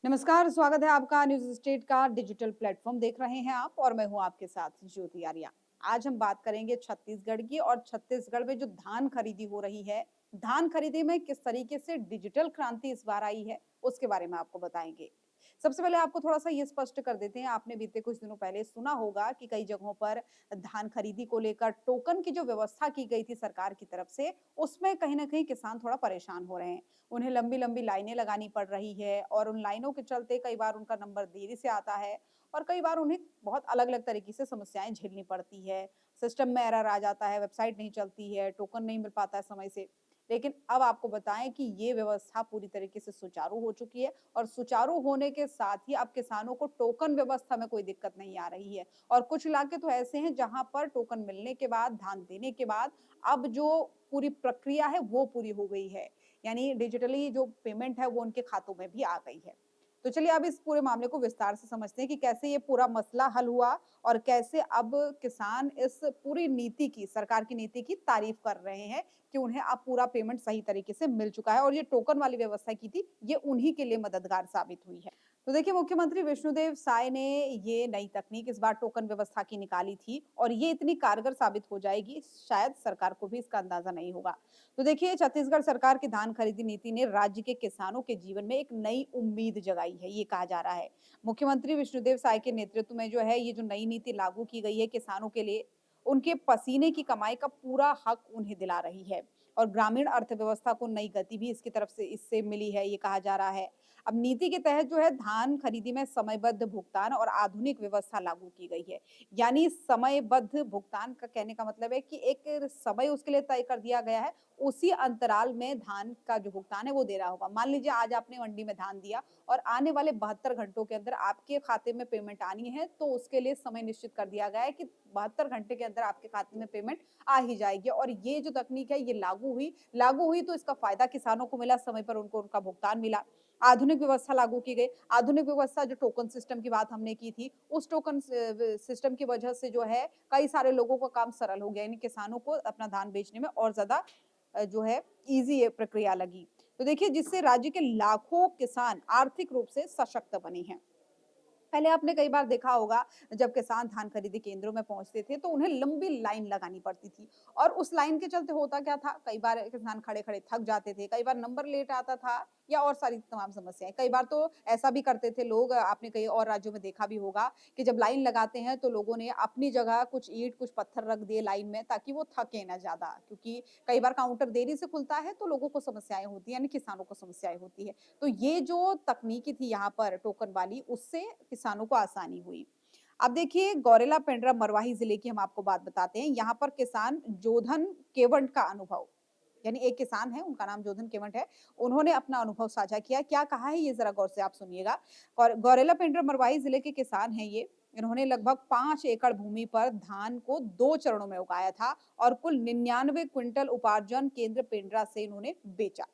नमस्कार, स्वागत है आपका न्यूज़ स्टेट का डिजिटल प्लेटफ़ॉर्म देख रहे हैं आप और मैं हूँ आपके साथ ज्योति आर्या। आज हम बात करेंगे छत्तीसगढ़ की और छत्तीसगढ़ में जो धान खरीदी हो रही है, धान खरीदी में किस तरीके से डिजिटल क्रांति इस बार आई है, उसके बारे में आपको बताएँगे। सबसे पहले आपको थोड़ा-सा ये स्पष्ट कर देते हैं, आपने बीते कुछ दिनों पहले सुना होगा कि कई जगहों पर धान खरीदी को लेकर टोकन की जो व्यवस्था की गई थी सरकार की तरफ से, उसमें कहीं न कहीं किसान थोड़ा परेशान हो रहे हैं। उन्हें लंबी-लंबी लाइनें लगानी पड़ रही है और उन लाइनों के चलते कई बार उनका नंबर देरी से आता है और कई बार उन्हें बहुत अलग-अलग तरीके से समस्याएँ झेलनी पड़ती है। सिस्टम में एरर आ जाता है, वेबसाइट नहीं चलती है, टोकन नहीं मिल पाता है समय से। लेकिन अब आपको बताएँ कि ये व्यवस्था पूरी तरीके से सुचारू हो चुकी है और सुचारू होने के साथ ही अब किसानों को टोकन व्यवस्था में कोई दिक्कत नहीं आ रही है। और कुछ इलाके तो ऐसे हैं जहाँ पर टोकन मिलने के बाद, धान देने के बाद अब जो पूरी प्रक्रिया है वो पूरी हो गई है। यानी डिजिटली जो पेमेंट है वो उनके खातों में भी आ गई है। तो चलिए अब इस पूरे मामले को विस्तार से समझते हैं कि कैसे ये पूरा मसला हल हुआ और कैसे अब किसान इस पूरी नीति की, सरकार की नीति की तारीफ कर रहे हैं कि उन्हें अब पूरा पेमेंट सही तरीके से मिल चुका है और ये टोकन वाली व्यवस्था की थी, ये उन्हीं के लिए मददगार साबित हुई है। तो देखिए मुख्यमंत्री विष्णुदेव साय ने ये नई तकनीक इस बार टोकन व्यवस्था की निकाली थी और ये इतनी कारगर साबित हो जाएगी, शायद सरकार को भी इसका अंदाजा नहीं होगा। तो देखिए छत्तीसगढ़ सरकार की धान खरीदी नीति ने राज्य के किसानों के जीवन में एक नई उम्मीद जगाई है, ये कहा जा रहा है। मुख्यमंत्री विष्णुदेव साय के नेतृत्व में जो है ये जो नई नीति लागू की गई है किसानों के लिए, उनके पसीने की कमाई का पूरा हक उन्हें दिला रही है और ग्रामीण अर्थव्यवस्था को नई गति भी इसकी तरफ से इससे मिली है, ये कहा जा रहा है। अब नीति के तहत जो है धान खरीदी में समयबद्ध भुगतान और आधुनिक व्यवस्था लागू की गई है। यानी समयबद्ध भुगतान का कहने का मतलब है कि एक समय उसके लिए तय कर दिया गया है, उसी अंतराल में धान का जो भुगतान है वो दे रहा होगा। मान लीजिए आज आपने मंडी में धान दिया और आने वाले 72 घंटों के अंदर आपके खाते में पेमेंट आनी है, तो उसके लिए समय निश्चित कर दिया गया है कि 72 घंटे के अंदर आपके खाते में पेमेंट आ ही जाएगी और ये जो तकनीक है ये लागू हुई तो इसका फ़ायदा किसानों को मिला, समय पर उनको उनका भुगतान मिला। आधुनिक व्यवस्था लागू की गई। आधुनिक व्यवस्था जो टोकन सिस्टम की बात हमने की थी, उस टोकन सिस्टम की वजह से जो है कई सारे लोगों का काम सरल हो गया, यानी किसानों को अपना धान बेचने में और ज़्यादा जो है ईज़ी ये प्रक्रिया लगी। तो देखिए जिससे राज्य के लाखों किसान आर्थिक रूप से सशक्त बने हैं। पहले आपने कई बार देखा होगा जब किसान धान खरीदी केंद्रों में पहुंचते थे तो उन्हें लंबी लाइन लगानी पड़ती थी और उस लाइन के चलते होता क्या था, कई बार किसान खड़े खड़े थक जाते थे, कई बार नंबर लेट आता था या और सारी तमाम समस्याएं। कई बार तो ऐसा भी करते थे लोग, आपने कई और राज्यों में देखा भी होगा कि जब लाइन लगाते हैं तो लोगों ने अपनी जगह कुछ ईंट कुछ पत्थर रख दिए लाइन में ताकि वो थके ना ज्यादा, क्योंकि कई बार काउंटर देरी से खुलता है तो लोगों को समस्याएं होती है, यानी किसानों को समस्याएं होती है। तो ये जो तकनीकी थी यहाँ पर टोकन वाली, उससे किसानों को आसानी हुई। अब देखिए गौरेला पेंड्रा मरवाही जिले की हम आपको बात बताते हैं। यहाँ पर किसान जोधन केवंट का अनुभव, यानी एक किसान है, उनका नाम जोधन केवंट है। उन्होंने अपना अनुभव साझा किया। क्या कहा है ये ज़रा गौर से आप सुनिएगा। और गौरेला पेंड्रा मरवाही जिले के किसान हैं ये। इन्होंने लगभग 5 एकड़ भूमि पर धान को 2 चरणों में उगाया था और कुल 99 क्विंटल उपार्जन केंद्र पेंड्रा से इन्होंने बेचा।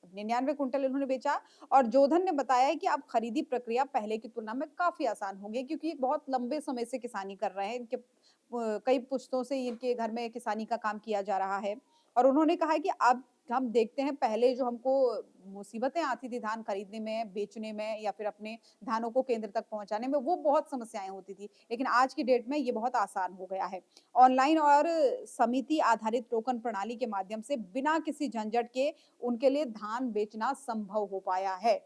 99 कुंटल इन्होंने बेचा और जोधन ने बताया है कि अब खरीदी प्रक्रिया पहले की तुलना में काफ़ी आसान हो गई है, क्योंकि बहुत लंबे समय से किसानी कर रहे हैं। इनके कई पुश्तों से इनके घर में किसानी का काम किया जा रहा है और उन्होंने कहा है कि अब हम देखते हैं पहले जो हमको मुसीबतें आती थी धान खरीदने में, बेचने में या फिर अपने धानों को केंद्र तक पहुँचाने में, वो बहुत समस्याएँ होती थी। लेकिन आज की डेट में ये बहुत आसान हो गया है। ऑनलाइन और समिति आधारित टोकन प्रणाली के माध्यम से बिना किसी झंझट के उनके लिए धान बेचना संभव हो पाया है।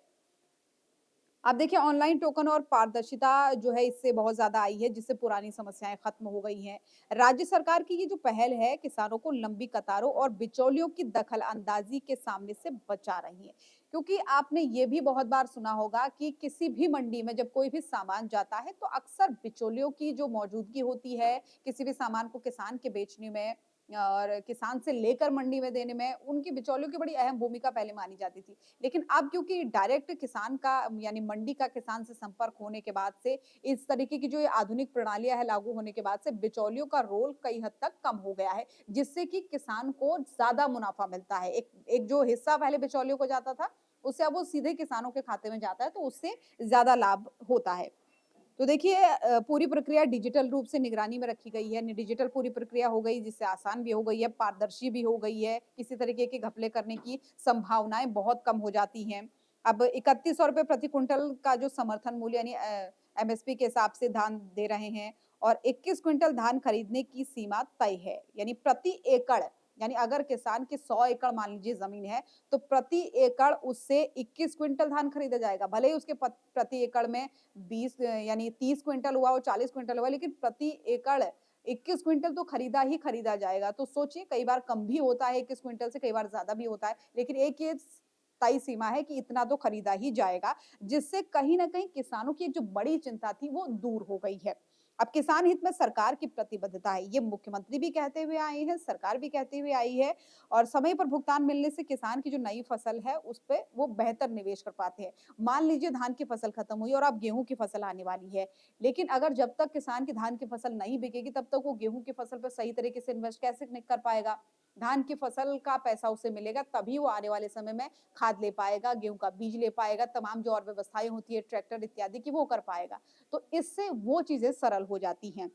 अब देखिए ऑनलाइन टोकन और पारदर्शिता जो है इससे बहुत ज़्यादा आई है, जिससे पुरानी समस्याएँ खत्म हो गई हैं। राज्य सरकार की ये जो पहल है किसानों को लंबी कतारों और बिचौलियों की दखल-अंदाज़ी के सामने से बचा रही है। क्योंकि आपने ये भी बहुत बार सुना होगा कि किसी भी मंडी में जब कोई भी सामान जाता है तो अक्सर बिचौलियों की जो मौजूदगी होती है, किसी भी सामान को किसान के बेचने में और किसान से लेकर मंडी में देने में, उनकी बिचौलियों की बड़ी अहम भूमिका पहले मानी जाती थी। लेकिन अब क्योंकि डायरेक्ट किसान का यानी मंडी का किसान से संपर्क होने के बाद से इस तरीके की जो ये आधुनिक प्रणालियां है लागू होने के बाद से बिचौलियों का रोल कई हद तक कम हो गया है, जिससे कि किसान को ज्यादा मुनाफा मिलता है। एक एक जो हिस्सा पहले बिचौलियों को जाता था, उससे अब वो सीधे किसानों के खाते में जाता है, तो उससे ज्यादा लाभ होता है। तो देखिए पूरी प्रक्रिया डिजिटल रूप से निगरानी में रखी गई है, डिजिटल पूरी प्रक्रिया हो गई जिससे आसान भी हो गई है, पारदर्शी भी हो गई है, किसी तरीके के घपले करने की संभावनाएं बहुत कम हो जाती हैं। अब 3100 रुपए प्रति क्विंटल का जो समर्थन मूल्य यानी एमएसपी के हिसाब से धान दे रहे हैं और 21 क्विंटल धान खरीदने की सीमा तय है। यानी प्रति एकड़, यानी अगर किसान की 100 एकड़ मान लीजिए ज़मीन है, तो प्रति एकड़ उससे 21 क्विंटल धान खरीदा जाएगा। भले ही उसके प्रति एकड़ में 20 यानी 30 क्विंटल हुआ और 40 क्विंटल हुआ, लेकिन प्रति एकड़ 21 क्विंटल तो खरीदा ही खरीदा जाएगा। तो सोचिए, कई बार कम भी होता है 21 क्विंटल से, कई बार ज़्यादा भी होता है, लेकिन एक ये तय सीमा है कि इतना तो खरीदा ही जाएगा, जिससे कहीं न कहीं किसानों की एक जो बड़ी चिंता थी वो दूर हो गई है। अब किसान हित में सरकार की प्रतिबद्धता है, ये मुख्यमंत्री भी कहते हुए आए हैं, सरकार भी कहती हुए आई है और समय पर भुगतान मिलने से किसान की जो नई फसल है, उस पे वो बेहतर निवेश कर पाते हैं। मान लीजिए धान की फसल खत्म हुई और अब गेहूँ की फसल आने वाली है, लेकिन अगर जब तक किसान की धान की फसल नहीं बिकेगी, तब तक वो गेहूँ की फसल पे सही तरीके से इन्वेस्ट कैसे नहीं कर पाएगा? धान की फसल का पैसा उसे मिलेगा, तभी वो आने वाले समय में खाद ले पाएगा, गेहूँ का बीज ले पाएगा, तमाम जो और व्यवस्थाएँ होती है, ट्रैक्टर इत्यादि की, वो कर पाएगा। तो इससे वो चीज़ें सरल हो जाती हैं।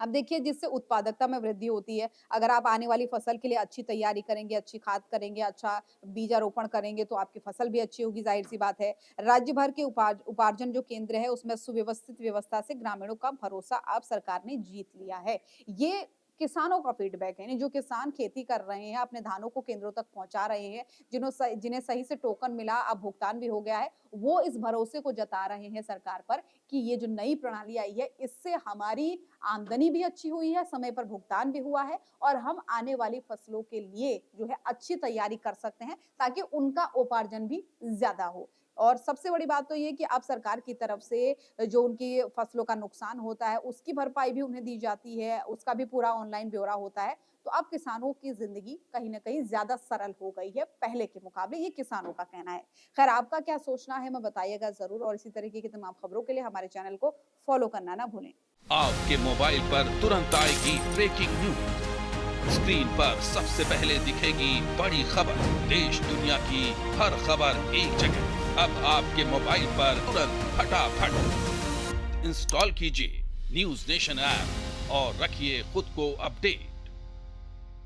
अब देखिए, जिससे उत्पादकता में वृद्धि होती है। अगर आप आने वाली फसल के लिए अच्छी तैयारी करेंगे, अच्छी खाद करेंगे, अच्छा बीजारोपण करेंगे, तो आपकी फसल भी अच्छी होगी, ज़ाहिर-सी बात है। राज्य भर के उपार्जन जो केंद्र है, उसमें सुव्यवस्थित व्यवस्था से ग्रामीणों का भरोसा अब सरकार ने जीत लिया है। ये किसानों का फीडबैक है, यानी जो किसान खेती कर रहे हैं, अपने धानों को केंद्रों तक पहुँचा रहे हैं, जिन्हें सही से टोकन मिला, अब भुगतान भी हो गया है, वो इस भरोसे को जता रहे हैं सरकार पर कि ये जो नई प्रणाली आई है, इससे हमारी आमदनी भी अच्छी हुई है, समय पर भुगतान भी हुआ है और हम आने वाली फसलों के लिए जो है अच्छी तैयारी कर सकते हैं, ताकि उनका उपार्जन भी ज़्यादा हो। और सबसे बड़ी बात तो ये है कि अब सरकार की तरफ से जो उनकी फसलों का नुकसान होता है, उसकी भरपाई भी उन्हें दी जाती है, उसका भी पूरा ऑनलाइन ब्यौरा होता है। तो अब किसानों की ज़िंदगी कहीं न कहीं ज़्यादा सरल हो गई है पहले के मुकाबले, ये किसानों का कहना है। खैर, आपका क्या सोचना है, हमें बताइएगा ज़रूर और इसी तरीके की तमाम खबरों के लिए हमारे चैनल को फ़ॉलो करना ना भूलें। आपके मोबाइल पर तुरंत आएगी ब्रेकिंग न्यूज। स्क्रीन पर सबसे पहले दिखेगी बड़ी खबर। देश दुनिया की हर खबर एक जगह। अब आपके मोबाइल पर तुरंत फटाफट इंस्टॉल कीजिए न्यूज नेशन ऐप और रखिए खुद को अपडेट।